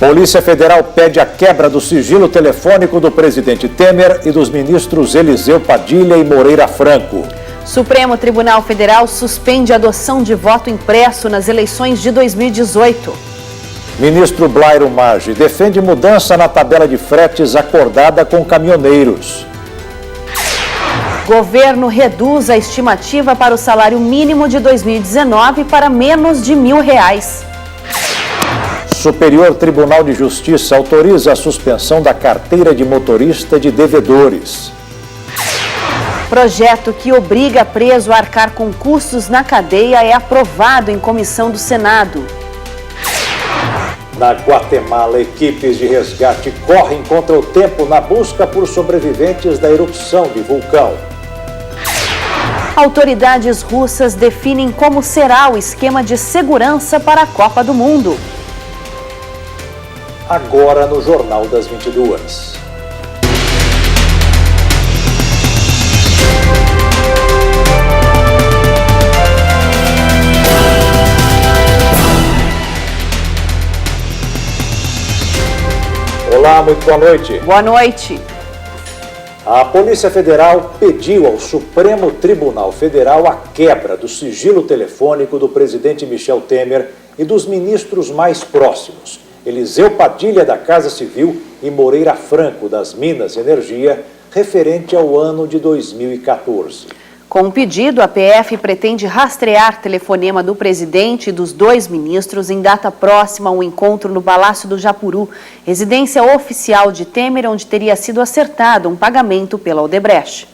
Polícia Federal pede a quebra do sigilo telefônico do presidente Temer e dos ministros Eliseu Padilha e Moreira Franco. Supremo Tribunal Federal suspende a adoção de voto impresso nas eleições de 2018. Ministro Blairo Maggi defende mudança na tabela de fretes acordada com caminhoneiros. Governo reduz a estimativa para o salário mínimo de 2019 para menos de R$1.000. Superior Tribunal de Justiça autoriza a suspensão da carteira de motorista de devedores. Projeto que obriga preso a arcar com custos na cadeia é aprovado em comissão do Senado. Na Guatemala, equipes de resgate correm contra o tempo na busca por sobreviventes da erupção de vulcão. Autoridades russas definem como será o esquema de segurança para a Copa do Mundo. Agora no Jornal das 22. Olá, muito boa noite. Boa noite. A Polícia Federal pediu ao Supremo Tribunal Federal a quebra do sigilo telefônico do presidente Michel Temer e dos ministros mais próximos, Eliseu Padilha, da Casa Civil, e Moreira Franco, das Minas e Energia, referente ao ano de 2014. Com o pedido, a PF pretende rastrear telefonema do presidente e dos dois ministros em data próxima a um encontro no Palácio do Japuru, residência oficial de Temer, onde teria sido acertado um pagamento pela Odebrecht.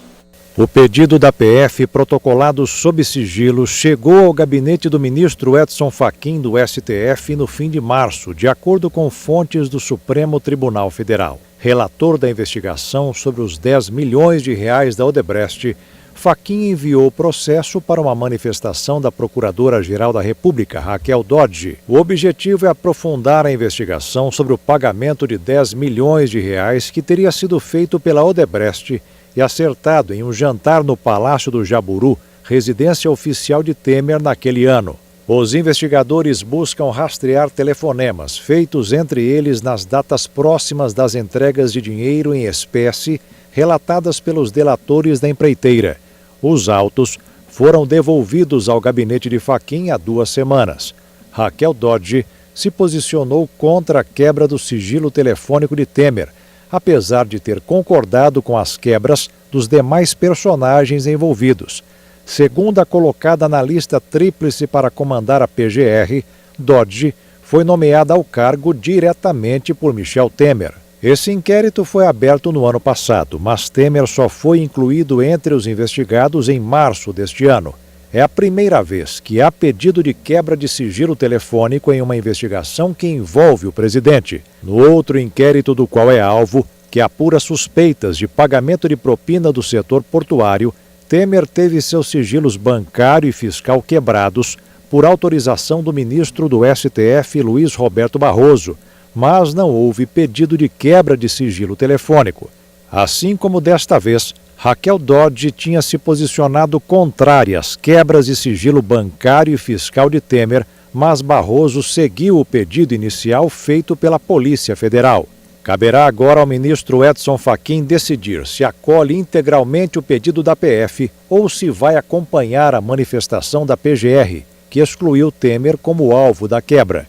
O pedido da PF, protocolado sob sigilo, chegou ao gabinete do ministro Edson Fachin, do STF, no fim de março, de acordo com fontes do Supremo Tribunal Federal. Relator da investigação sobre os 10 milhões de reais da Odebrecht, Fachin enviou o processo para uma manifestação da Procuradora-Geral da República, Raquel Dodge. O objetivo é aprofundar a investigação sobre o pagamento de 10 milhões de reais que teria sido feito pela Odebrecht e acertado em um jantar no Palácio do Jaburu, residência oficial de Temer naquele ano. Os investigadores buscam rastrear telefonemas feitos entre eles nas datas próximas das entregas de dinheiro em espécie relatadas pelos delatores da empreiteira. Os autos foram devolvidos ao gabinete de Fachin há 2 semanas. Raquel Dodge se posicionou contra a quebra do sigilo telefônico de Temer, apesar de ter concordado com as quebras dos demais personagens envolvidos. Segunda colocada na lista tríplice para comandar a PGR, Dodge foi nomeada ao cargo diretamente por Michel Temer. Esse inquérito foi aberto no ano passado, mas Temer só foi incluído entre os investigados em março deste ano. É a primeira vez que há pedido de quebra de sigilo telefônico em uma investigação que envolve o presidente. No outro inquérito do qual é alvo, que apura suspeitas de pagamento de propina do setor portuário, Temer teve seus sigilos bancário e fiscal quebrados por autorização do ministro do STF, Luiz Roberto Barroso, mas não houve pedido de quebra de sigilo telefônico. Assim como desta vez, Raquel Dodge tinha se posicionado contrária às quebras de sigilo bancário e fiscal de Temer, mas Barroso seguiu o pedido inicial feito pela Polícia Federal. Caberá agora ao ministro Edson Fachin decidir se acolhe integralmente o pedido da PF ou se vai acompanhar a manifestação da PGR, que excluiu Temer como alvo da quebra.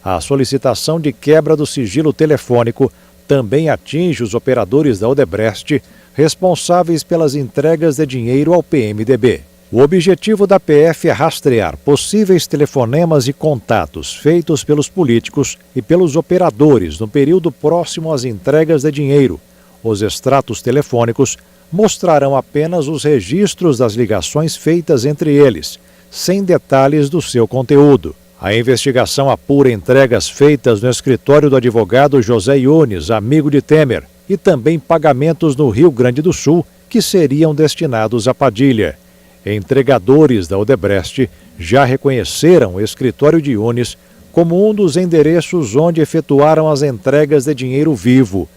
A solicitação de quebra do sigilo telefônico também atinge os operadores da Odebrecht, responsáveis pelas entregas de dinheiro ao PMDB. O objetivo da PF é rastrear possíveis telefonemas e contatos feitos pelos políticos e pelos operadores no período próximo às entregas de dinheiro. Os extratos telefônicos mostrarão apenas os registros das ligações feitas entre eles, sem detalhes do seu conteúdo. A investigação apura entregas feitas no escritório do advogado José Yunes, amigo de Temer, e também pagamentos no Rio Grande do Sul que seriam destinados a Padilha. Entregadores da Odebrecht já reconheceram o escritório de Yunes como um dos endereços onde efetuaram as entregas de dinheiro vivo.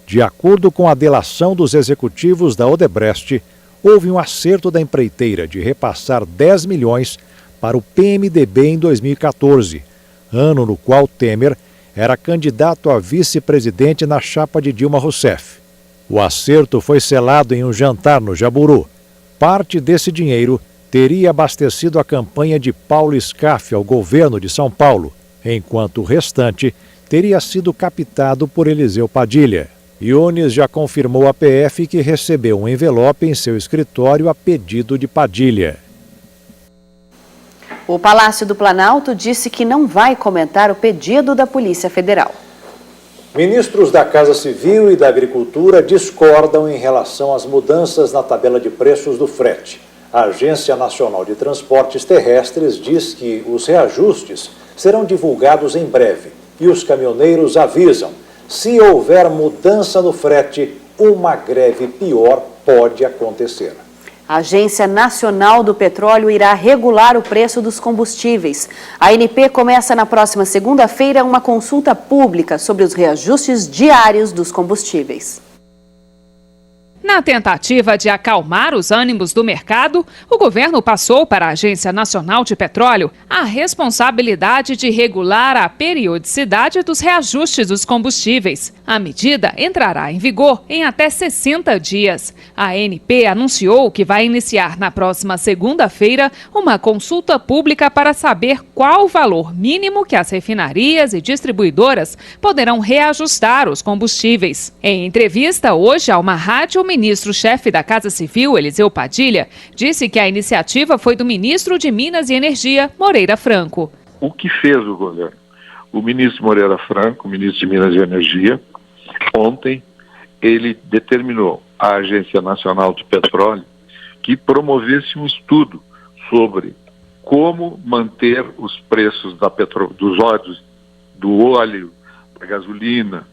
De acordo com a delação dos executivos da Odebrecht, houve um acerto da empreiteira de repassar 10 milhões para o PMDB em 2014, ano no qual Temer era candidato a vice-presidente na chapa de Dilma Rousseff. O acerto foi selado em um jantar no Jaburu. Parte desse dinheiro teria abastecido a campanha de Paulo Scaff ao governo de São Paulo, enquanto o restante teria sido captado por Eliseu Padilha. Yunes já confirmou à PF que recebeu um envelope em seu escritório a pedido de Padilha. O Palácio do Planalto disse que não vai comentar o pedido da Polícia Federal. Ministros da Casa Civil e da Agricultura discordam em relação às mudanças na tabela de preços do frete. A Agência Nacional de Transportes Terrestres diz que os reajustes serão divulgados em breve e os caminhoneiros avisam: se houver mudança no frete, uma greve pior pode acontecer. A Agência Nacional do Petróleo irá regular o preço dos combustíveis. A ANP começa na próxima segunda-feira uma consulta pública sobre os reajustes diários dos combustíveis. Na tentativa de acalmar os ânimos do mercado, o governo passou para a Agência Nacional de Petróleo a responsabilidade de regular a periodicidade dos reajustes dos combustíveis. A medida entrará em vigor em até 60 dias. A ANP anunciou que vai iniciar na próxima segunda-feira uma consulta pública para saber qual o valor mínimo que as refinarias e distribuidoras poderão reajustar os combustíveis. Em entrevista hoje a uma rádio, o ministro-chefe da Casa Civil, Eliseu Padilha, disse que a iniciativa foi do ministro de Minas e Energia, Moreira Franco. O que fez o governo? O ministro Moreira Franco, ministro de Minas e Energia, ontem ele determinou à Agência Nacional de Petróleo que promovesse um estudo sobre como manter os preços dos óleos, do óleo, da gasolina,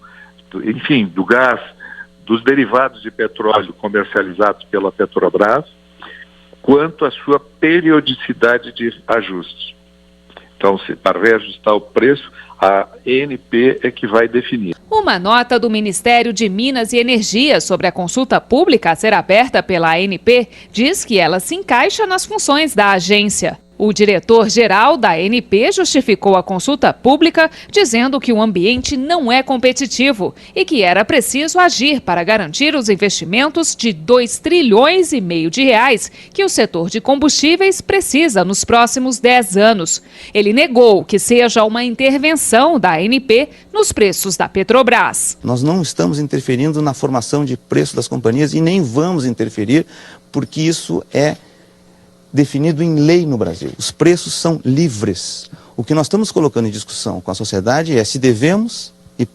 enfim, do gás, dos derivados de petróleo comercializados pela Petrobras, quanto à sua periodicidade de ajuste. Então, para reajustar o preço, a ANP é que vai definir. Uma nota do Ministério de Minas e Energia sobre a consulta pública a ser aberta pela ANP diz que ela se encaixa nas funções da agência. O diretor-geral da ANP justificou a consulta pública dizendo que o ambiente não é competitivo e que era preciso agir para garantir os investimentos de R$2,5 trilhões de reais que o setor de combustíveis precisa nos próximos 10 anos. Ele negou que seja uma intervenção da ANP nos preços da Petrobras. Nós não estamos interferindo na formação de preço das companhias e nem vamos interferir, porque isso é definido em lei no Brasil. Os preços são livres. O que nós estamos colocando em discussão com a sociedade é se devemos, e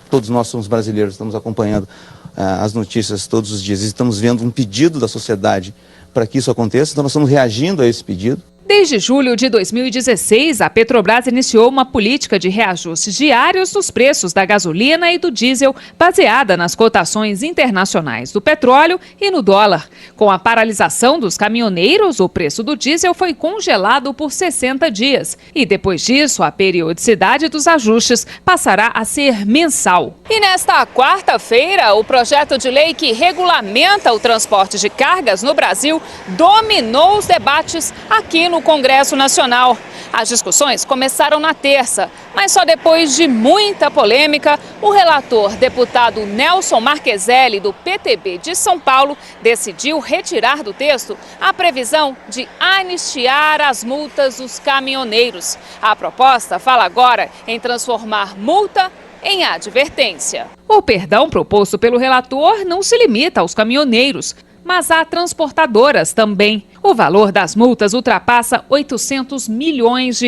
todos nós somos brasileiros, estamos acompanhando as notícias todos os dias, e estamos vendo um pedido da sociedade para que isso aconteça, então nós estamos reagindo a esse pedido. Desde julho de 2016, a Petrobras iniciou uma política de reajustes diários dos preços da gasolina e do diesel, baseada nas cotações internacionais do petróleo e no dólar. Com a paralisação dos caminhoneiros, o preço do diesel foi congelado por 60 dias. E depois disso, a periodicidade dos ajustes passará a ser mensal. E nesta quarta-feira, o projeto de lei que regulamenta o transporte de cargas no Brasil dominou os debates aqui no Congresso Nacional. As discussões começaram na terça, mas só depois de muita polêmica, o relator, deputado Nelson Marqueselli, do PTB de São Paulo, decidiu retirar do texto a previsão de anistiar as multas dos caminhoneiros. A proposta fala agora em transformar multa em advertência. O perdão proposto pelo relator não se limita aos caminhoneiros, mas há transportadoras também. O valor das multas ultrapassa R$800 milhões.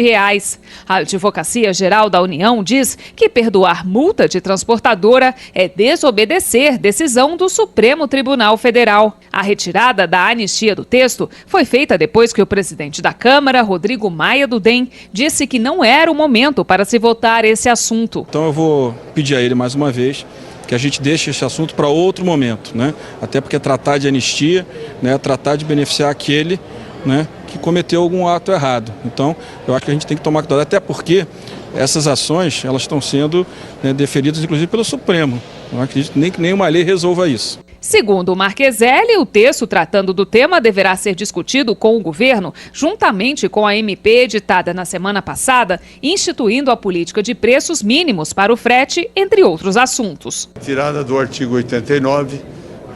A Advocacia Geral da União diz que perdoar multa de transportadora é desobedecer decisão do Supremo Tribunal Federal. A retirada da anistia do texto foi feita depois que o presidente da Câmara, Rodrigo Maia do DEM, disse que não era o momento para se votar esse assunto. Então eu vou pedir a ele mais uma vez que a gente deixe esse assunto para outro momento, né? Até porque tratar de anistia, né? Tratar de beneficiar aquele, né? Que cometeu algum ato errado. Então, eu acho que a gente tem que tomar cuidado, até porque essas ações, elas estão sendo, né, deferidas inclusive pelo Supremo. Eu acredito que nem uma lei resolva isso. Segundo o Marcheselli, o texto tratando do tema deverá ser discutido com o governo, juntamente com a MP editada na semana passada, instituindo a política de preços mínimos para o frete, entre outros assuntos. Tirada do artigo 89,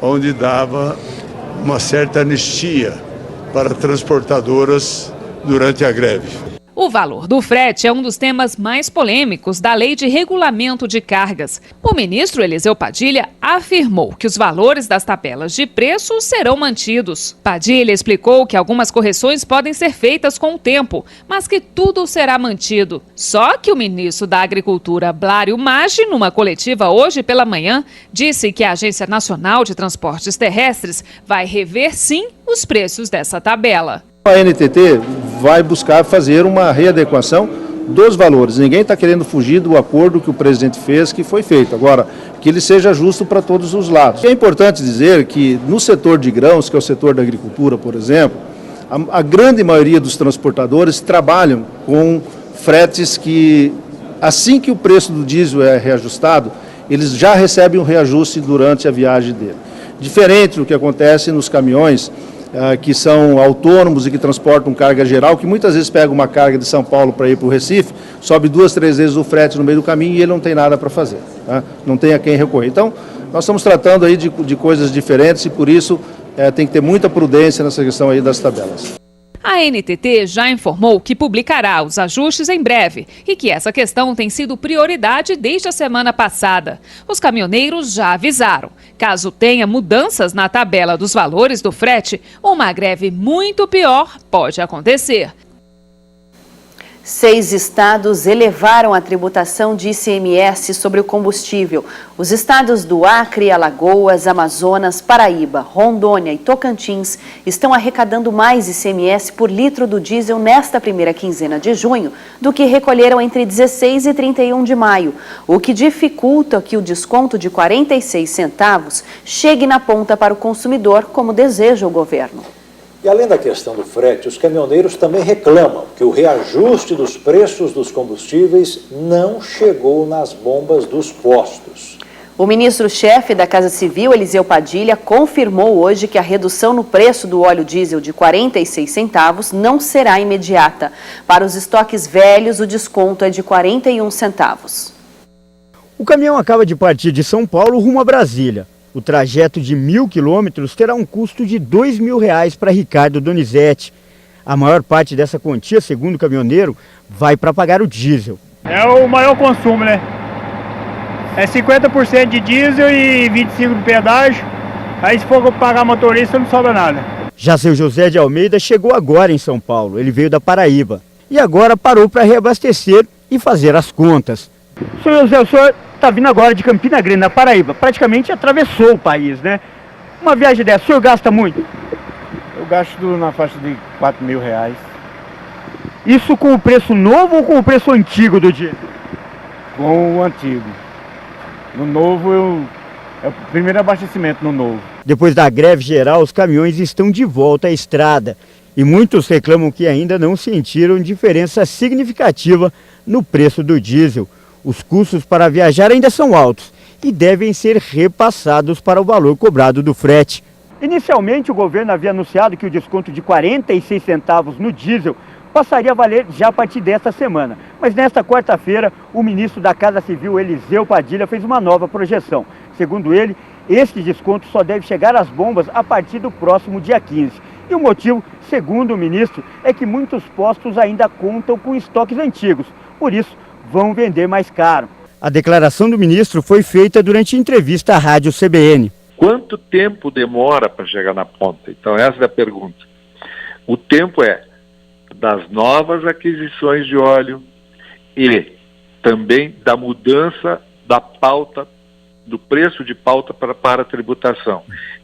onde dava uma certa anistia para transportadoras durante a greve. O valor do frete é um dos temas mais polêmicos da Lei de Regulamento de Cargas. O ministro Eliseu Padilha afirmou que os valores das tabelas de preços serão mantidos. Padilha explicou que algumas correções podem ser feitas com o tempo, mas que tudo será mantido. Só que o ministro da Agricultura, Blário Maggi, numa coletiva hoje pela manhã, disse que a Agência Nacional de Transportes Terrestres vai rever sim os preços dessa tabela. A NTT vai buscar fazer uma readequação dos valores. Ninguém está querendo fugir do acordo que o presidente fez, que foi feito. Agora, que ele seja justo para todos os lados. É importante dizer que no setor de grãos, que é o setor da agricultura, por exemplo, a grande maioria dos transportadores trabalham com fretes que, assim que o preço do diesel é reajustado, eles já recebem um reajuste durante a viagem dele. Diferente do que acontece nos caminhões, que são autônomos e que transportam carga geral, que muitas vezes pega uma carga de São Paulo para ir para o Recife, sobe 2, 3 vezes o frete no meio do caminho e ele não tem nada para fazer, tá? Não tem a quem recorrer. Então, nós estamos tratando aí de coisas diferentes e por isso tem que ter muita prudência nessa questão aí das tabelas. A NTT já informou que publicará os ajustes em breve e que essa questão tem sido prioridade desde a semana passada. Os caminhoneiros já avisaram. Caso tenha mudanças na tabela dos valores do frete, uma greve muito pior pode acontecer. 6 estados elevaram a tributação de ICMS sobre o combustível. Os estados do Acre, Alagoas, Amazonas, Paraíba, Rondônia e Tocantins estão arrecadando mais ICMS por litro do diesel nesta primeira quinzena de junho do que recolheram entre 16 e 31 de maio, o que dificulta que o desconto de 46 centavos chegue na ponta para o consumidor, como deseja o governo. E além da questão do frete, os caminhoneiros também reclamam que o reajuste dos preços dos combustíveis não chegou nas bombas dos postos. O ministro-chefe da Casa Civil, Eliseu Padilha, confirmou hoje que a redução no preço do óleo diesel de 46 centavos não será imediata. Para os estoques velhos, o desconto é de 41 centavos. O caminhão acaba de partir de São Paulo rumo a Brasília. O trajeto de 1.000 quilômetros terá um custo de R$2.000 para Ricardo Donizete. A maior parte dessa quantia, segundo o caminhoneiro, vai para pagar o diesel. É o maior consumo, né? É 50% de diesel e 25% de pedágio. Aí se for pagar motorista não sobra nada. Já seu José de Almeida chegou agora em São Paulo. Ele veio da Paraíba. E agora parou para reabastecer e fazer as contas. Senhor José, o senhor está vindo agora de Campina Grande, na Paraíba. Praticamente atravessou o país, né? Uma viagem dessa, o senhor gasta muito? Eu gasto na faixa de R$4.000. Isso com o preço novo ou com o preço antigo do diesel? Com o antigo. No novo, é o primeiro abastecimento no novo. Depois da greve geral, os caminhões estão de volta à estrada. E muitos reclamam que ainda não sentiram diferença significativa no preço do diesel. Os custos para viajar ainda são altos e devem ser repassados para o valor cobrado do frete. Inicialmente, o governo havia anunciado que o desconto de 46 centavos no diesel passaria a valer já a partir desta semana. Mas nesta quarta-feira, o ministro da Casa Civil, Eliseu Padilha, fez uma nova projeção. Segundo ele, este desconto só deve chegar às bombas a partir do próximo dia 15. E o motivo, segundo o ministro, é que muitos postos ainda contam com estoques antigos. Por isso, vão vender mais caro. A declaração do ministro foi feita durante entrevista à Rádio CBN. Quanto tempo demora para chegar na ponta? Então essa é a pergunta. O tempo é das novas aquisições de óleo e também da mudança da pauta, do preço de pauta para a tributação.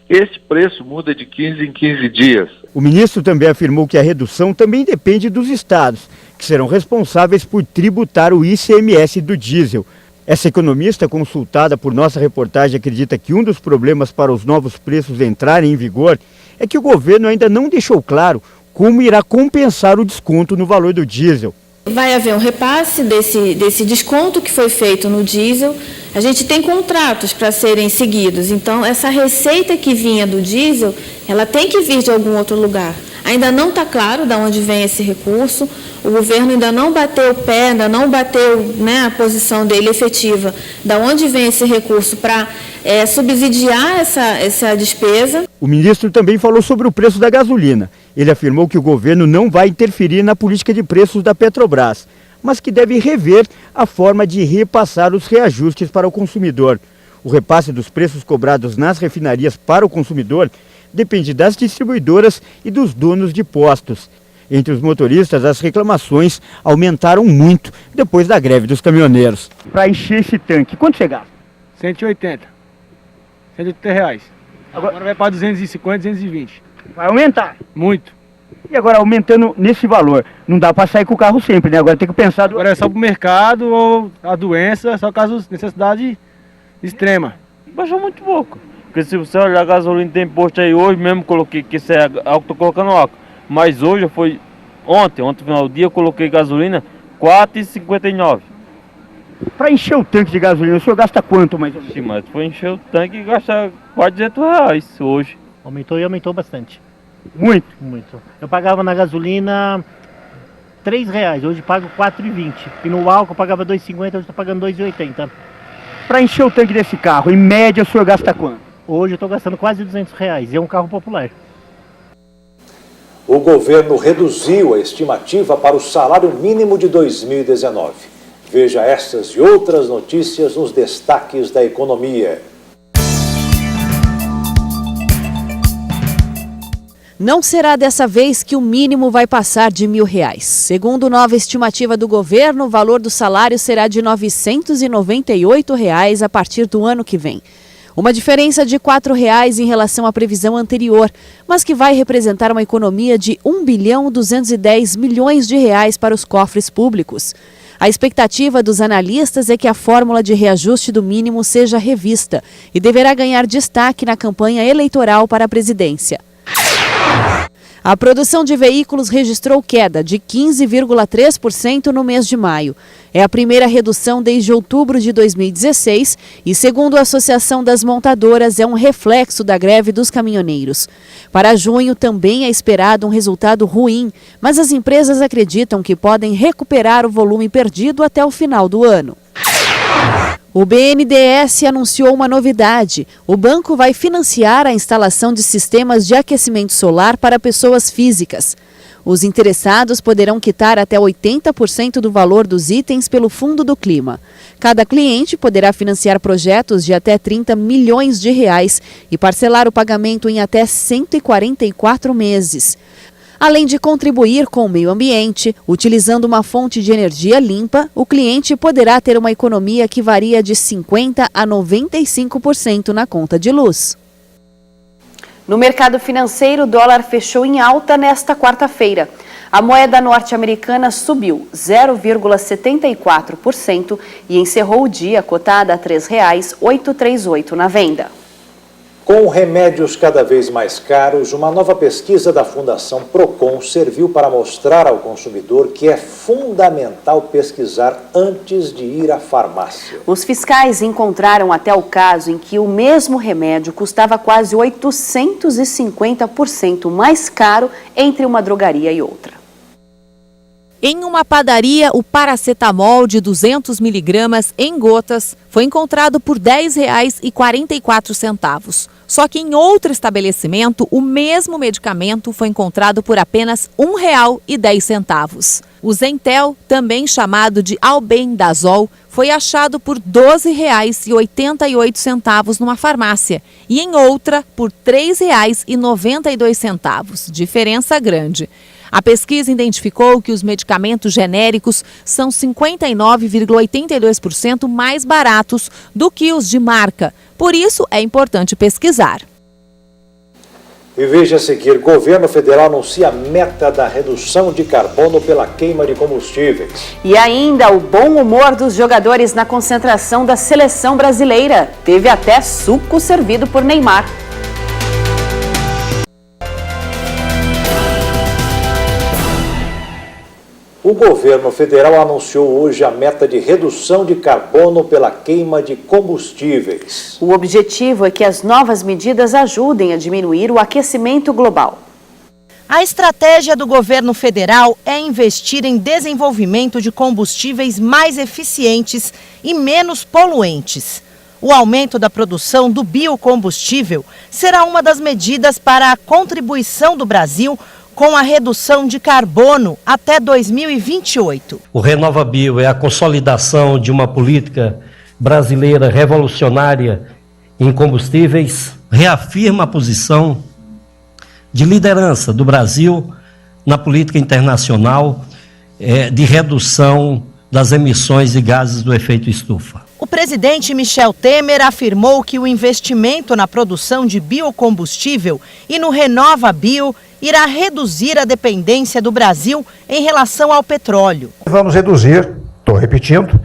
Esse preço muda de 15 em 15 dias. O ministro também afirmou que a redução também depende dos estados, que serão responsáveis por tributar o ICMS do diesel. Essa economista, consultada por nossa reportagem, acredita que um dos problemas para os novos preços entrarem em vigor é que o governo ainda não deixou claro como irá compensar o desconto no valor do diesel. Vai haver um repasse desse desconto que foi feito no diesel A gente tem contratos para serem seguidos, então essa receita que vinha do diesel, ela tem que vir de algum outro lugar. Ainda não está claro de onde vem esse recurso, o governo ainda não bateu o pé, ainda não bateu, né, a posição dele efetiva, de onde vem esse recurso para subsidiar essa despesa. O ministro também falou sobre o preço da gasolina. Ele afirmou que o governo não vai interferir na política de preços da Petrobras, mas que deve rever a forma de repassar os reajustes para o consumidor. O repasse dos preços cobrados nas refinarias para o consumidor depende das distribuidoras e dos donos de postos. Entre os motoristas, as reclamações aumentaram muito depois da greve dos caminhoneiros. Para encher esse tanque, quanto você gasta? 180 reais. Agora vai para 250, 220. Vai aumentar? Muito. E agora, aumentando nesse valor, não dá para sair com o carro sempre, né? Agora tem que pensar... Agora é só para o mercado ou a doença, só caso necessidade extrema. Baixou muito pouco. Porque se você olhar a gasolina tem posto aí hoje, mesmo coloquei, que isso é álcool, tô colocando álcool. Mas hoje foi, ontem no final do dia, eu coloquei gasolina 4,59. Para encher o tanque de gasolina, o senhor gasta quanto mais ou menos? Sim, mas se for encher o tanque, gasta quase 200 reais hoje. Aumentou e aumentou bastante. Muito? Muito. Eu pagava na gasolina R$3, hoje pago 4,20. E no álcool eu pagava 2,50, hoje estou pagando 2,80. Para encher o tanque desse carro, em média, o senhor gasta quanto? Hoje eu estou gastando quase R$200 e é um carro popular. O governo reduziu a estimativa para o salário mínimo de 2019. Veja estas e outras notícias nos destaques da economia. Não será dessa vez que o mínimo vai passar de R$1.000. Segundo nova estimativa do governo, o valor do salário será de R$ 998 a partir do ano que vem. Uma diferença de R$ 4 em relação à previsão anterior, mas que vai representar uma economia de R$ 1.210 bilhões para os cofres públicos. A expectativa dos analistas é que a fórmula de reajuste do mínimo seja revista e deverá ganhar destaque na campanha eleitoral para a presidência. A produção de veículos registrou queda de 15,3% no mês de maio. É a primeira redução desde outubro de 2016 e, segundo a Associação das Montadoras, é um reflexo da greve dos caminhoneiros. Para junho também é esperado um resultado ruim, mas as empresas acreditam que podem recuperar o volume perdido até o final do ano. O BNDES anunciou uma novidade. O banco vai financiar a instalação de sistemas de aquecimento solar para pessoas físicas. Os interessados poderão quitar até 80% do valor dos itens pelo Fundo do Clima. Cada cliente poderá financiar projetos de até R$ 30 milhões e parcelar o pagamento em até 144 meses. Além de contribuir com o meio ambiente, utilizando uma fonte de energia limpa, o cliente poderá ter uma economia que varia de 50% a 95% na conta de luz. No mercado financeiro, o dólar fechou em alta nesta quarta-feira. A moeda norte-americana subiu 0,74% e encerrou o dia cotada a R$ 3,838 na venda. Com remédios cada vez mais caros, uma nova pesquisa da Fundação Procon serviu para mostrar ao consumidor que é fundamental pesquisar antes de ir à farmácia. Os fiscais encontraram até o caso em que o mesmo remédio custava quase 850% mais caro entre uma drogaria e outra. Em uma padaria, o paracetamol de 200 miligramas em gotas foi encontrado por R$ 10,44. Só que em outro estabelecimento, o mesmo medicamento foi encontrado por apenas R$ 1,10. O Zentel, também chamado de albendazol, foi achado por R$ 12,88 numa farmácia e em outra por R$ 3,92. Diferença grande. A pesquisa identificou que os medicamentos genéricos são 59,82% mais baratos do que os de marca. Por isso, é importante pesquisar. E veja a seguir, governo federal anuncia a meta da redução de carbono pela queima de combustíveis. E ainda o bom humor dos jogadores na concentração da seleção brasileira. Teve até suco servido por Neymar. O governo federal anunciou hoje a meta de redução de carbono pela queima de combustíveis. O objetivo é que as novas medidas ajudem a diminuir o aquecimento global. A estratégia do governo federal é investir em desenvolvimento de combustíveis mais eficientes e menos poluentes. O aumento da produção do biocombustível será uma das medidas para a contribuição do Brasil com a redução de carbono até 2028. O RenovaBio é a consolidação de uma política brasileira revolucionária em combustíveis, reafirma a posição de liderança do Brasil na política internacional de redução das emissões de gases do efeito estufa. O presidente Michel Temer afirmou que o investimento na produção de biocombustível e no RenovaBio irá reduzir a dependência do Brasil em relação ao petróleo. Vamos reduzir, estou repetindo,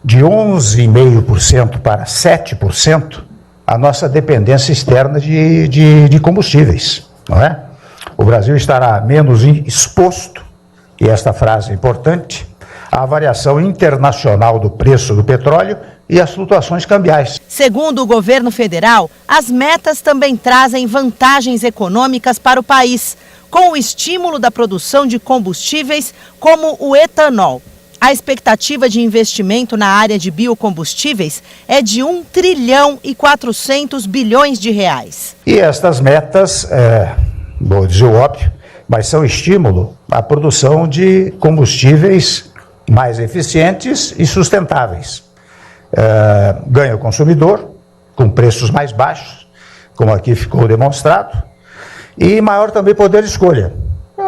de 11,5% para 7% a nossa dependência externa de combustíveis, não é? O Brasil estará menos exposto, e esta frase é importante, à variação internacional do preço do petróleo e às flutuações cambiais. Segundo o governo federal, as metas também trazem vantagens econômicas para o país, com o estímulo da produção de combustíveis como o etanol. A expectativa de investimento na área de biocombustíveis é de 1 trilhão e 400 bilhões de reais. E estas metas, vou dizer o óbvio, mas são estímulo à produção de combustíveis mais eficientes e sustentáveis. Ganha o consumidor, com preços mais baixos, como aqui ficou demonstrado, e maior também poder de escolha.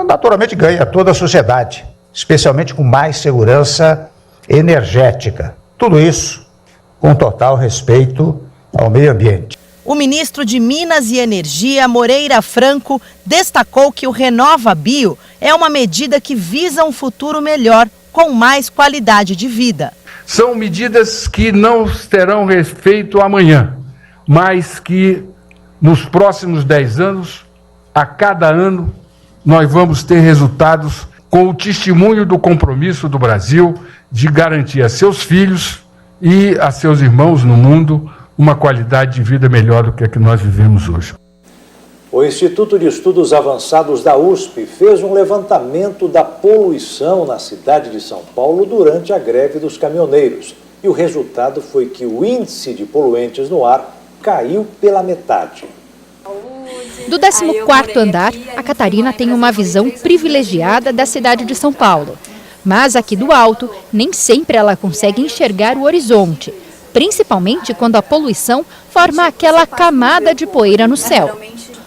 Naturalmente ganha toda a sociedade, especialmente com mais segurança energética. Tudo isso com total respeito ao meio ambiente. O ministro de Minas e Energia, Moreira Franco, destacou que o RenovaBio é uma medida que visa um futuro melhor, com mais qualidade de vida. São medidas que não terão efeito amanhã, mas que nos próximos 10 anos, a cada ano, nós vamos ter resultados com o testemunho do compromisso do Brasil de garantir a seus filhos e a seus irmãos no mundo uma qualidade de vida melhor do que a que nós vivemos hoje. O Instituto de Estudos Avançados da USP fez um levantamento da poluição na cidade de São Paulo durante a greve dos caminhoneiros. E o resultado foi que o índice de poluentes no ar caiu pela metade. Do 14º andar, a Catarina tem uma visão privilegiada da cidade de São Paulo. Mas aqui do alto, nem sempre ela consegue enxergar o horizonte, principalmente quando a poluição forma aquela camada de poeira no céu.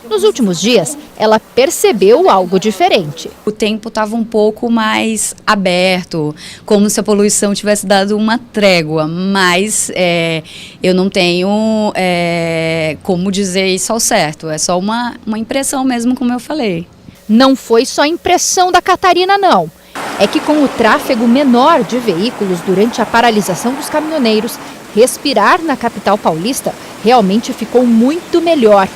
Nos últimos dias, ela percebeu algo diferente. O tempo estava um pouco mais aberto, como se a poluição tivesse dado uma trégua, mas eu não tenho como dizer isso ao certo, é só uma impressão mesmo, como eu falei. Não foi só impressão da Catarina, não. É que com o tráfego menor de veículos durante a paralisação dos caminhoneiros, respirar na capital paulista realmente ficou muito melhor.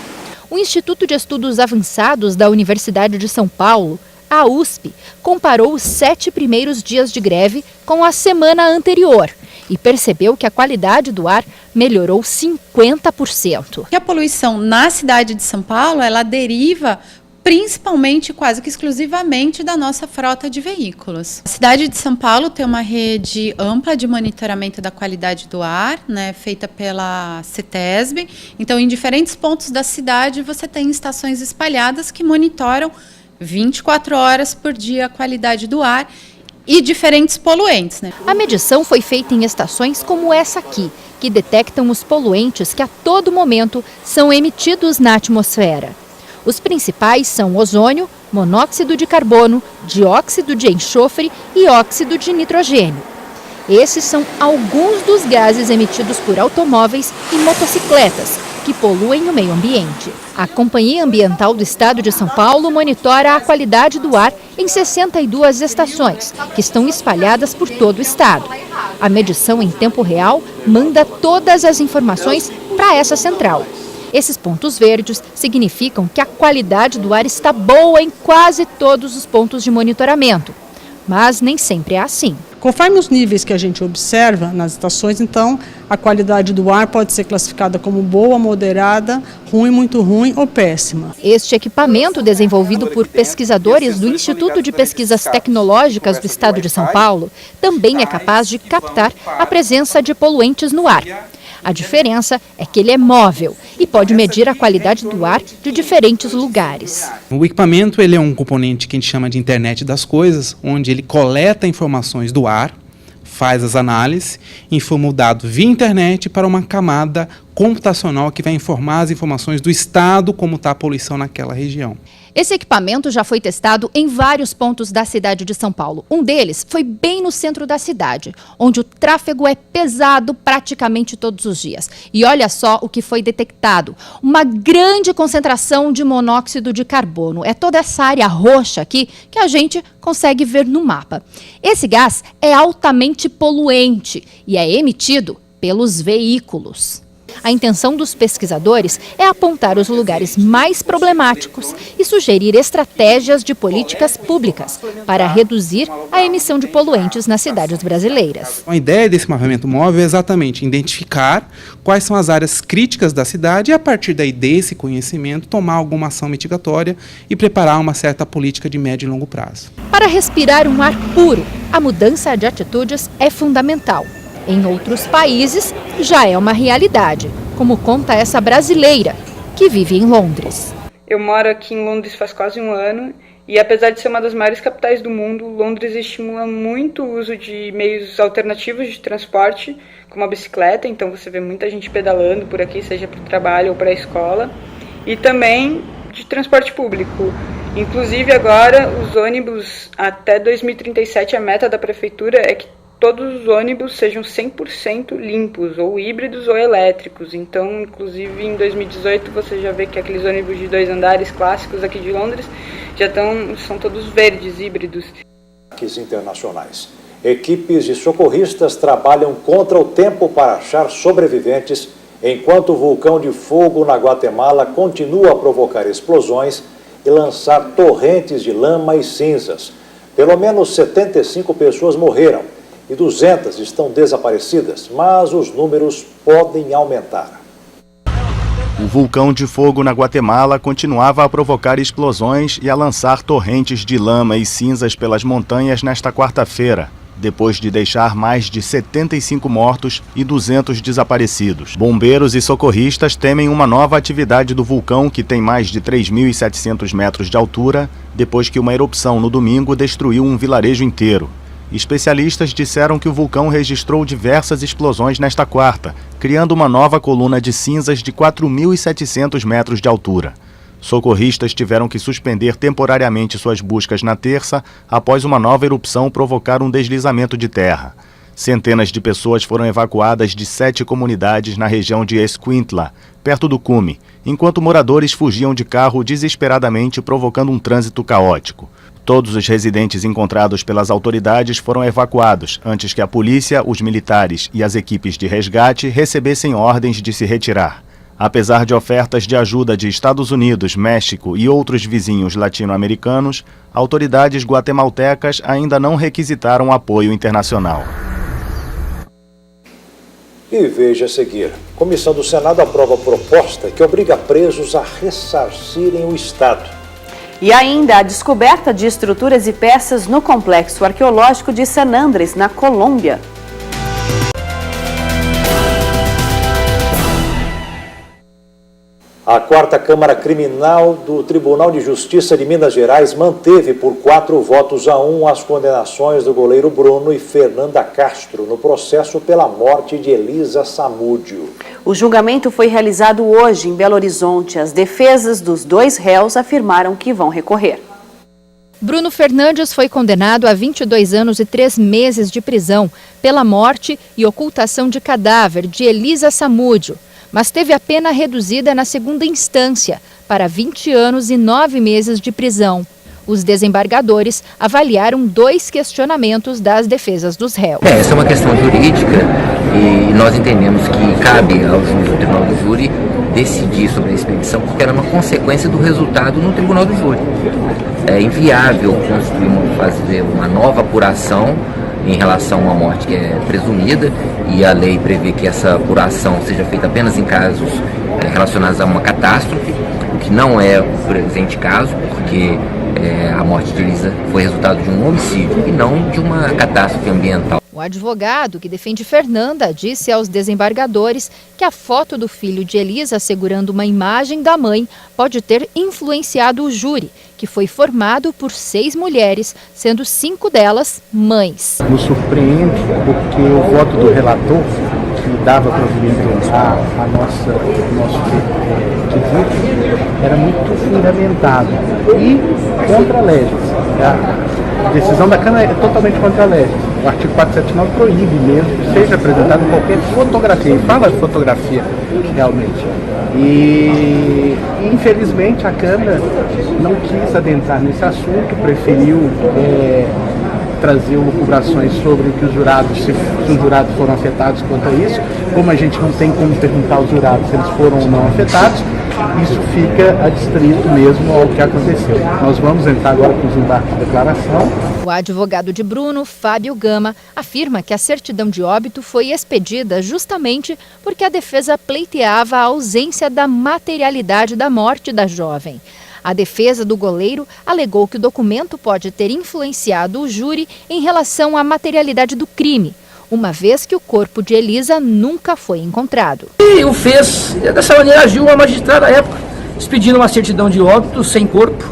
O Instituto de Estudos Avançados da Universidade de São Paulo, a USP, comparou os 7 primeiros dias de greve com a semana anterior e percebeu que a qualidade do ar melhorou 50%. A poluição na cidade de São Paulo, ela deriva principalmente, quase que exclusivamente, da nossa frota de veículos. A cidade de São Paulo tem uma rede ampla de monitoramento da qualidade do ar, né, feita pela CETESB. Então, em diferentes pontos da cidade, você tem estações espalhadas que monitoram 24 horas por dia a qualidade do ar e diferentes poluentes, né? A medição foi feita em estações como essa aqui, que detectam os poluentes que a todo momento são emitidos na atmosfera. Os principais são ozônio, monóxido de carbono, dióxido de enxofre e óxido de nitrogênio. Esses são alguns dos gases emitidos por automóveis e motocicletas, que poluem o meio ambiente. A Companhia Ambiental do Estado de São Paulo monitora a qualidade do ar em 62 estações, que estão espalhadas por todo o estado. A medição em tempo real manda todas as informações para essa central. Esses pontos verdes significam que a qualidade do ar está boa em quase todos os pontos de monitoramento. Mas nem sempre é assim. Conforme os níveis que a gente observa nas estações, então, a qualidade do ar pode ser classificada como boa, moderada, ruim, muito ruim ou péssima. Este equipamento, desenvolvido por pesquisadores do Instituto de Pesquisas Tecnológicas do Estado de São Paulo, também é capaz de captar a presença de poluentes no ar. A diferença é que ele é móvel e pode medir a qualidade do ar de diferentes lugares. O equipamento ele é um componente que a gente chama de internet das coisas, onde ele coleta informações do ar, faz as análises, informa o dado via internet para uma camada computacional que vai informar as informações do estado, como está a poluição naquela região. Esse equipamento já foi testado em vários pontos da cidade de São Paulo. Um deles foi bem no centro da cidade, onde o tráfego é pesado praticamente todos os dias. E olha só o que foi detectado: uma grande concentração de monóxido de carbono. É toda essa área roxa aqui que a gente consegue ver no mapa. Esse gás é altamente poluente e é emitido pelos veículos. A intenção dos pesquisadores é apontar os lugares mais problemáticos e sugerir estratégias de políticas públicas para reduzir a emissão de poluentes nas cidades brasileiras. A ideia desse mapeamento móvel é exatamente identificar quais são as áreas críticas da cidade e, a partir daí desse conhecimento, tomar alguma ação mitigatória e preparar uma certa política de médio e longo prazo. Para respirar um ar puro, a mudança de atitudes é fundamental. Em outros países, já é uma realidade, como conta essa brasileira, que vive em Londres. Eu moro aqui em Londres faz quase um ano e, apesar de ser uma das maiores capitais do mundo, Londres estimula muito o uso de meios alternativos de transporte, como a bicicleta. Então você vê muita gente pedalando por aqui, seja para o trabalho ou para a escola, e também de transporte público. Inclusive agora os ônibus, até 2037, a meta da prefeitura é que todos os ônibus sejam 100% limpos, ou híbridos ou elétricos. Então, inclusive, em 2018, você já vê que aqueles ônibus de 2 andares clássicos aqui de Londres são todos verdes, híbridos. Internacionais. Equipes de socorristas trabalham contra o tempo para achar sobreviventes, enquanto o vulcão de fogo na Guatemala continua a provocar explosões e lançar torrentes de lama e cinzas. Pelo menos 75 pessoas morreram e 200 estão desaparecidas, mas os números podem aumentar. O vulcão de fogo na Guatemala continuava a provocar explosões e a lançar torrentes de lama e cinzas pelas montanhas nesta quarta-feira, depois de deixar mais de 75 mortos e 200 desaparecidos. Bombeiros e socorristas temem uma nova atividade do vulcão, que tem mais de 3.700 metros de altura, depois que uma erupção no domingo destruiu um vilarejo inteiro. Especialistas disseram que o vulcão registrou diversas explosões nesta quarta, criando uma nova coluna de cinzas de 4.700 metros de altura. Socorristas tiveram que suspender temporariamente suas buscas na terça, após uma nova erupção provocar um deslizamento de terra. Centenas de pessoas foram evacuadas de 7 comunidades na região de Escuintla, perto do cume, enquanto moradores fugiam de carro desesperadamente, provocando um trânsito caótico. Todos os residentes encontrados pelas autoridades foram evacuados antes que a polícia, os militares e as equipes de resgate recebessem ordens de se retirar. Apesar de ofertas de ajuda de Estados Unidos, México e outros vizinhos latino-americanos, autoridades guatemaltecas ainda não requisitaram apoio internacional. E veja a seguir: Comissão do Senado aprova proposta que obriga presos a ressarcirem o Estado. E ainda a descoberta de estruturas e peças no complexo arqueológico de San Andrés, na Colômbia. A 4ª Câmara Criminal do Tribunal de Justiça de Minas Gerais manteve por 4-1 as condenações do goleiro Bruno e Fernanda Castro no processo pela morte de Elisa Samúdio. O julgamento foi realizado hoje em Belo Horizonte. As defesas dos 2 réus afirmaram que vão recorrer. Bruno Fernandes foi condenado a 22 anos e 3 meses de prisão pela morte e ocultação de cadáver de Elisa Samúdio, mas teve a pena reduzida na segunda instância para 20 anos e 9 meses de prisão. Os desembargadores avaliaram 2 questionamentos das defesas dos réus. Essa é uma questão jurídica e nós entendemos que cabe ao juiz do Tribunal do Júri decidir sobre a expedição, porque era uma consequência do resultado no tribunal do júri. É inviável fazer uma nova apuração em relação a uma morte que é presumida, e a lei prevê que essa apuração seja feita apenas em casos relacionados a uma catástrofe, o que não é o presente caso, porque a morte de Elisa foi resultado de um homicídio e não de uma catástrofe ambiental. O advogado que defende Fernanda disse aos desembargadores que a foto do filho de Elisa segurando uma imagem da mãe pode ter influenciado o júri, que foi formado por 6 mulheres, sendo 5 delas mães. Nos surpreende porque o voto do relator, que dava provimento a nosso quesito, era muito fundamentado e contra a lei. A decisão da Câmara é totalmente contra a lei. O artigo 479 proíbe mesmo que seja apresentada qualquer fotografia, e fala de fotografia realmente. E infelizmente a Câmara não quis adentrar nesse assunto, preferiu trazer lucubrações sobre o que os jurados, se os jurados foram afetados quanto a isso. Como a gente não tem como perguntar aos jurados se eles foram ou não afetados, isso fica adstrito mesmo ao que aconteceu. Nós vamos entrar agora com os embarques de declaração. O advogado de Bruno, Fábio Gama, afirma que a certidão de óbito foi expedida justamente porque a defesa pleiteava a ausência da materialidade da morte da jovem. A defesa do goleiro alegou que o documento pode ter influenciado o júri em relação à materialidade do crime, uma vez que o corpo de Elisa nunca foi encontrado. E o fez, dessa maneira agiu a magistrada à época, expedindo uma certidão de óbito sem corpo.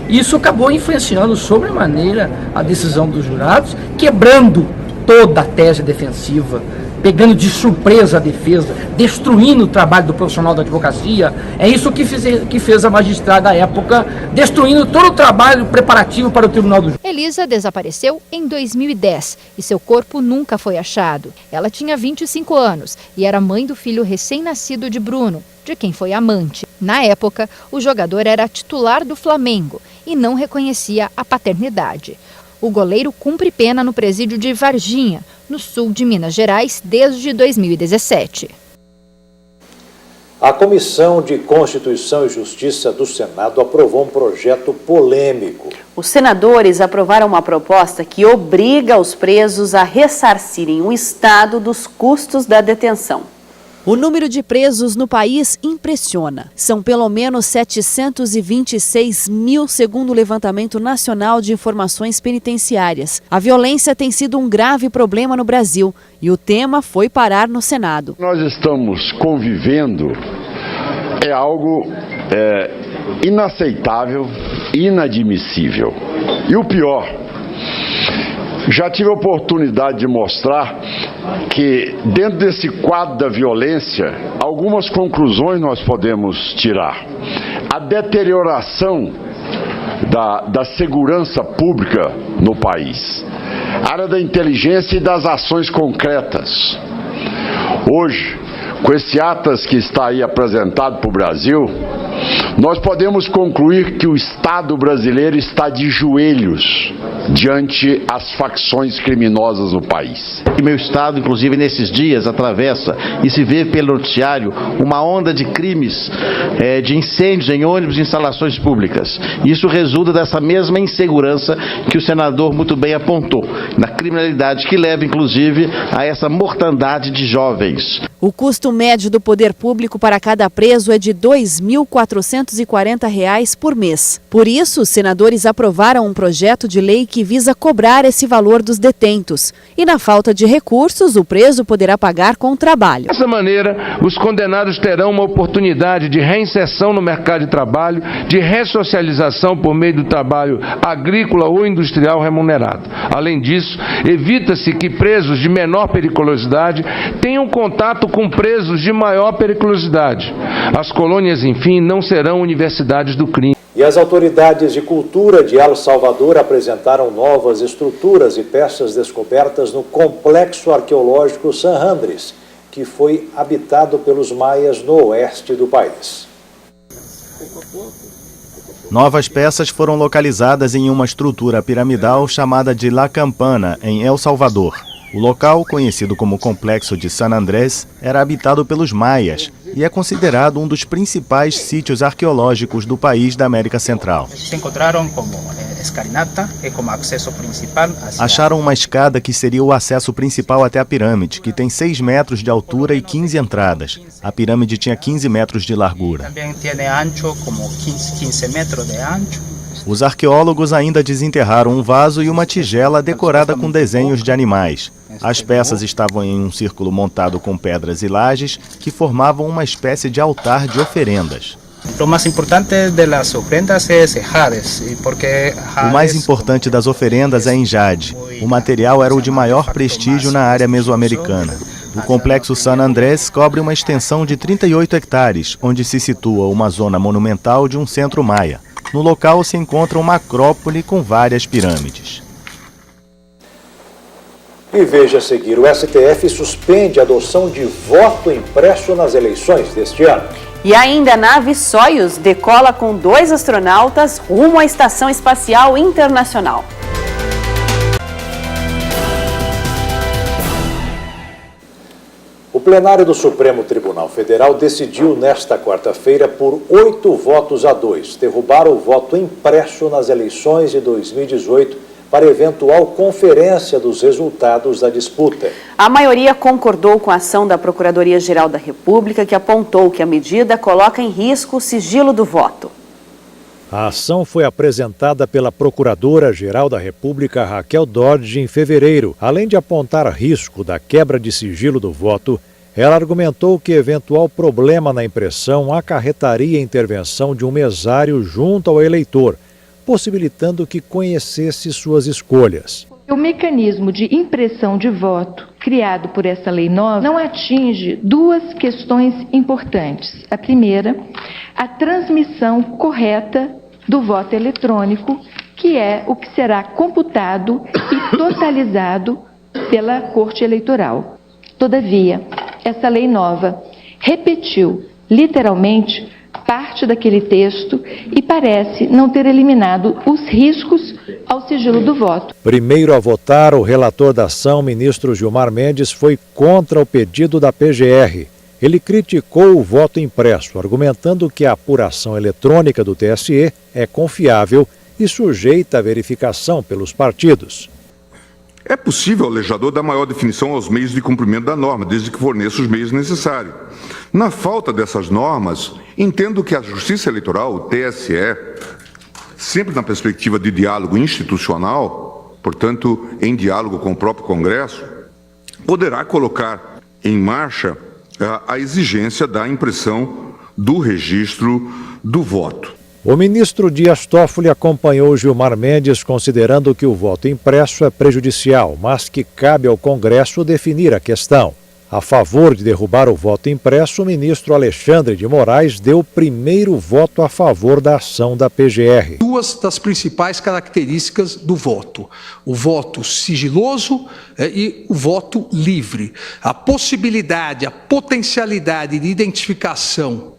Isso acabou influenciando sobremaneira a decisão dos jurados, quebrando toda a tese defensiva, pegando de surpresa a defesa, destruindo o trabalho do profissional da advocacia. É isso que fez a magistrada à época, destruindo todo o trabalho preparativo para o tribunal do júri. Elisa desapareceu em 2010 e seu corpo nunca foi achado. Ela tinha 25 anos e era mãe do filho recém-nascido de Bruno, de quem foi amante. Na época, o jogador era titular do Flamengo e não reconhecia a paternidade. O goleiro cumpre pena no presídio de Varginha, no sul de Minas Gerais, desde 2017. A Comissão de Constituição e Justiça do Senado aprovou um projeto polêmico. Os senadores aprovaram uma proposta que obriga os presos a ressarcirem o Estado dos custos da detenção. O número de presos no país impressiona. São pelo menos 726 mil, segundo o Levantamento Nacional de Informações Penitenciárias. A violência tem sido um grave problema no Brasil e o tema foi parar no Senado. Nós estamos convivendo é algo inaceitável, inadmissível. E o pior, já tive a oportunidade de mostrar que dentro desse quadro da violência, algumas conclusões nós podemos tirar. A deterioração da segurança pública no país, a área da inteligência e das ações concretas. Hoje, com esse Atlas que está aí apresentado para o Brasil, nós podemos concluir que o Estado brasileiro está de joelhos diante as facções criminosas no país. E meu estado, inclusive, nesses dias atravessa e se vê pelo noticiário uma onda de crimes, de incêndios em ônibus e instalações públicas. Isso resulta dessa mesma insegurança que o senador muito bem apontou, na criminalidade que leva, inclusive, a essa mortandade de jovens. O custo médio do poder público para cada preso é de R$ 2.440 por mês. Por isso, os senadores aprovaram um projeto de lei que visa cobrar esse valor dos detentos. E na falta de recursos, o preso poderá pagar com trabalho. Dessa maneira, os condenados terão uma oportunidade de reinserção no mercado de trabalho, de ressocialização por meio do trabalho agrícola ou industrial remunerado. Além disso, evita-se que presos de menor periculosidade tenham contato com presos de maior periculosidade. As colônias, enfim, não serão universidades do crime. E as autoridades de cultura de El Salvador apresentaram novas estruturas e peças descobertas no Complexo Arqueológico San Andrés, que foi habitado pelos maias no oeste do país. Novas peças foram localizadas em uma estrutura piramidal chamada de La Campana, em El Salvador. O local, conhecido como Complexo de San Andrés, era habitado pelos maias e é considerado um dos principais sítios arqueológicos do país da América Central. Se encontraram como escalinata e como acesso principal. Acharam uma escada que seria o acesso principal até a pirâmide, que tem 6 metros de altura e 15 entradas. A pirâmide tinha 15 metros de largura. Também tem ancho, como 15 metros de ancho. Os arqueólogos ainda desenterraram um vaso e uma tigela decorada com desenhos de animais. As peças estavam em um círculo montado com pedras e lajes que formavam uma espécie de altar de oferendas. O mais importante das oferendas é jades, porque o mais importante das oferendas é em jade. O material era o de maior prestígio na área mesoamericana. O Complexo San Andrés cobre uma extensão de 38 hectares, onde se situa uma zona monumental de um centro maia. No local se encontra uma acrópole com várias pirâmides. E veja a seguir, o STF suspende a adoção de voto impresso nas eleições deste ano. E ainda a nave Soyuz decola com 2 astronautas rumo à Estação Espacial Internacional. O plenário do Supremo Tribunal Federal decidiu nesta quarta-feira por 8-2 derrubar o voto impresso nas eleições de 2018 para eventual conferência dos resultados da disputa. A maioria concordou com a ação da Procuradoria-Geral da República, que apontou que a medida coloca em risco o sigilo do voto. A ação foi apresentada pela Procuradora-Geral da República, Raquel Dodge, em fevereiro. Além de apontar risco da quebra de sigilo do voto, ela argumentou que eventual problema na impressão acarretaria a intervenção de um mesário junto ao eleitor, possibilitando que conhecesse suas escolhas. O mecanismo de impressão de voto criado por essa lei nova não atinge 2 questões importantes. A primeira, a transmissão correta do voto eletrônico, que é o que será computado e totalizado pela Corte Eleitoral. Todavia, essa lei nova repetiu, literalmente, parte daquele texto e parece não ter eliminado os riscos ao sigilo do voto. Primeiro a votar, o relator da ação, ministro Gilmar Mendes, foi contra o pedido da PGR. Ele criticou o voto impresso, argumentando que a apuração eletrônica do TSE é confiável e sujeita à verificação pelos partidos. É possível ao legislador dar maior definição aos meios de cumprimento da norma, desde que forneça os meios necessários. Na falta dessas normas, entendo que a Justiça Eleitoral, o TSE, sempre na perspectiva de diálogo institucional, portanto, em diálogo com o próprio Congresso, poderá colocar em marcha a exigência da impressão do registro do voto. O ministro Dias Toffoli acompanhou Gilmar Mendes, considerando que o voto impresso é prejudicial, mas que cabe ao Congresso definir a questão. A favor de derrubar o voto impresso, o ministro Alexandre de Moraes deu o primeiro voto a favor da ação da PGR. 2 das principais características do voto: o voto sigiloso e o voto livre. A possibilidade, a potencialidade de identificação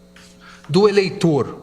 do eleitor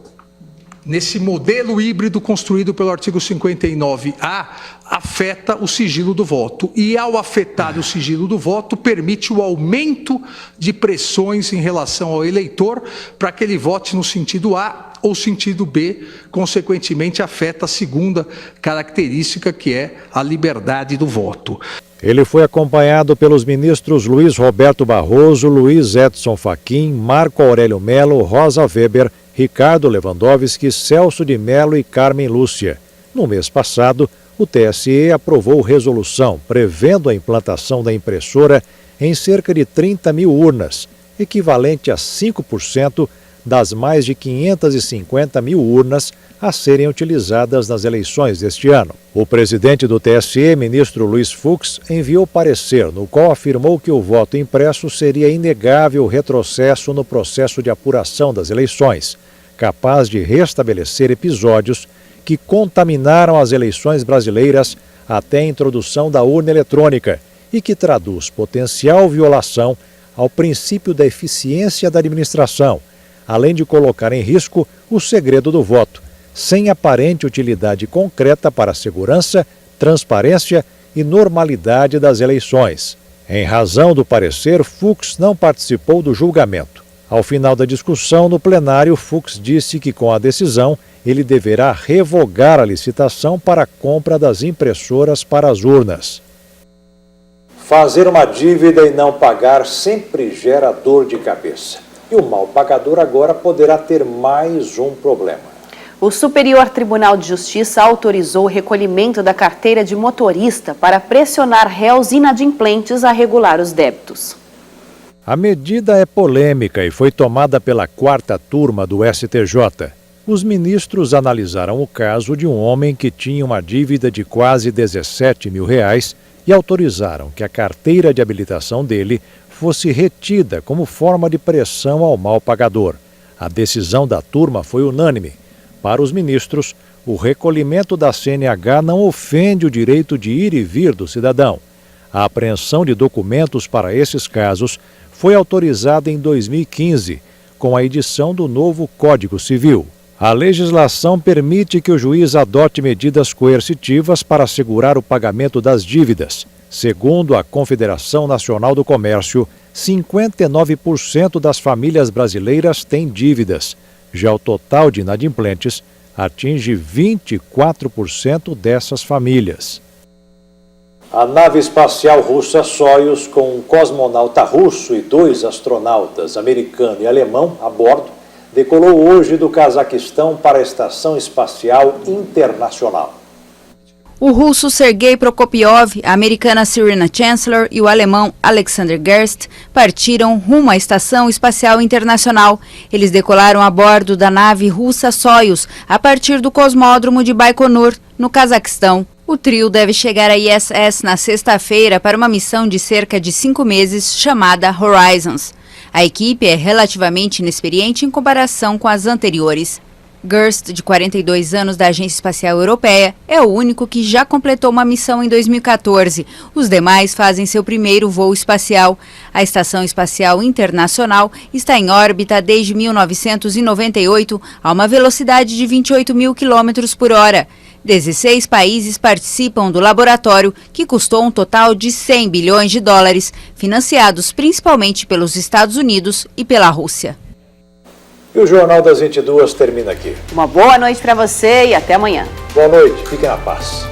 nesse modelo híbrido construído pelo artigo 59A, afeta o sigilo do voto. E, ao afetar o sigilo do voto, permite o aumento de pressões em relação ao eleitor para que ele vote no sentido A ou sentido B. Consequentemente, afeta a segunda característica, que é a liberdade do voto. Ele foi acompanhado pelos ministros Luiz Roberto Barroso, Luiz Edson Fachin, Marco Aurélio Mello, Rosa Weber, Ricardo Lewandowski, Celso de Mello e Carmen Lúcia. No mês passado, o TSE aprovou resolução prevendo a implantação da impressora em cerca de 30 mil urnas, equivalente a 5% das mais de 550 mil urnas a serem utilizadas nas eleições deste ano. O presidente do TSE, ministro Luiz Fux, enviou parecer no qual afirmou que o voto impresso seria inegável retrocesso no processo de apuração das eleições, capaz de restabelecer episódios que contaminaram as eleições brasileiras até a introdução da urna eletrônica e que traduz potencial violação ao princípio da eficiência da administração, além de colocar em risco o segredo do voto, sem aparente utilidade concreta para a segurança, transparência e normalidade das eleições. Em razão do parecer, Fux não participou do julgamento. Ao final da discussão no plenário, Fux disse que com a decisão ele deverá revogar a licitação para a compra das impressoras para as urnas. Fazer uma dívida e não pagar sempre gera dor de cabeça. E o mal pagador agora poderá ter mais um problema. O Superior Tribunal de Justiça autorizou o recolhimento da carteira de motorista para pressionar réus inadimplentes a regular os débitos. A medida é polêmica e foi tomada pela 4ª turma do STJ. Os ministros analisaram o caso de um homem que tinha uma dívida de quase R$17 mil e autorizaram que a carteira de habilitação dele fosse retida como forma de pressão ao mal pagador. A decisão da turma foi unânime. Para os ministros, o recolhimento da CNH não ofende o direito de ir e vir do cidadão. A apreensão de documentos para esses casos foi autorizada em 2015, com a edição do novo Código Civil. A legislação permite que o juiz adote medidas coercitivas para assegurar o pagamento das dívidas. Segundo a Confederação Nacional do Comércio, 59% das famílias brasileiras têm dívidas. Já o total de inadimplentes atinge 24% dessas famílias. A nave espacial russa Soyuz, com um cosmonauta russo e 2 astronautas, americano e alemão, a bordo, decolou hoje do Cazaquistão para a Estação Espacial Internacional. O russo Sergei Prokopyov, a americana Serena Chancellor e o alemão Alexander Gerst partiram rumo à Estação Espacial Internacional. Eles decolaram a bordo da nave russa Soyuz a partir do cosmódromo de Baikonur, no Cazaquistão. O trio deve chegar à ISS na sexta-feira para uma missão de cerca de 5 meses chamada Horizons. A equipe é relativamente inexperiente em comparação com as anteriores. Gerst, de 42 anos da Agência Espacial Europeia, é o único que já completou uma missão em 2014. Os demais fazem seu primeiro voo espacial. A Estação Espacial Internacional está em órbita desde 1998 a uma velocidade de 28 mil quilômetros por hora. 16 países participam do laboratório, que custou um total de 100 bilhões de dólares, financiados principalmente pelos Estados Unidos e pela Rússia. E o Jornal das 22 termina aqui. Uma boa noite para você e até amanhã. Boa noite, fique na paz.